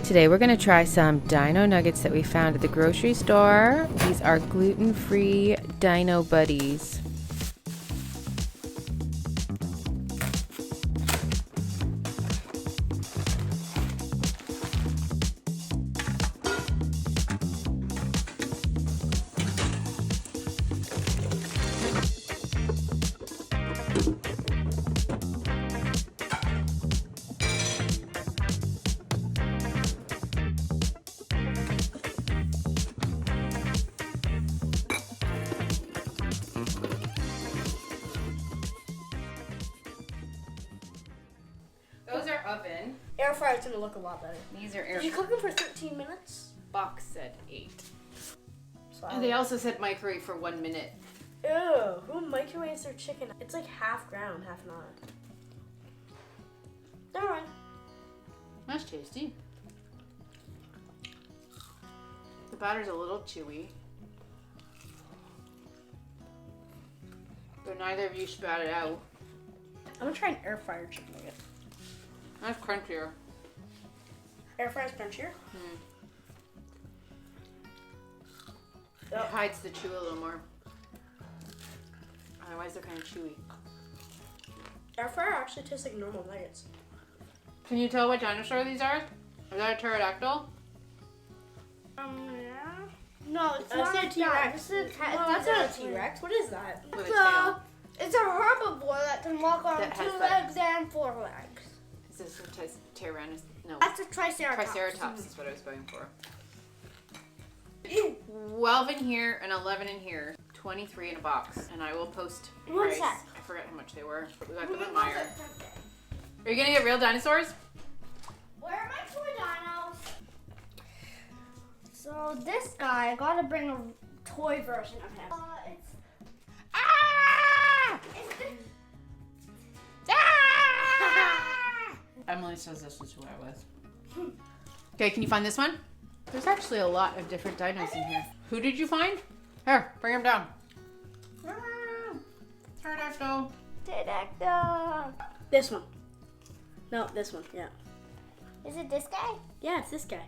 Today we're going to try some dino nuggets that we found at the grocery store. These are gluten-free dino buddies. Those are oven. Air fryer's gonna look a lot better. These are air. Did you cook them for 13 minutes? Box said 8. So And they also said microwave for 1 minute. Ew, who microwaves their chicken? It's like half ground, half not. Alright. That's tasty. The batter's a little chewy. But neither of you spat it out. I'm gonna try an air fryer chicken nugget. That's crunchier. Air fryer's crunchier? It hides the chew a little more. Otherwise they're kind of chewy. Air fryer actually tastes like normal nuggets. Can you tell what dinosaur these are? Is that a pterodactyl? Yeah. No, it's That's not a a T-Rex. T-Rex. No, that's not a T-Rex. What is that? With a tail. It's a herbivore that can walk on That has 2 that- legs and 4 legs. Is this a Tyrannus? No. That's a triceratops. Triceratops is what I was going for. 12 in here and 11 in here. 23 in a box. And I will post What's price. that? I forgot how much they were. But we got them at Meijer. Are you gonna get real dinosaurs? Where are my toy dinos? So this guy, I gotta bring a toy version of him. It's Ah! Ah! Emily says this is who I was. Okay, can you find this one? There's actually a lot of different dinos in here. Who did you find? Here, bring him down. Pterodactyl. Pterodactyl. This one. No, this one, yeah. Is it this guy? Yeah, it's this guy.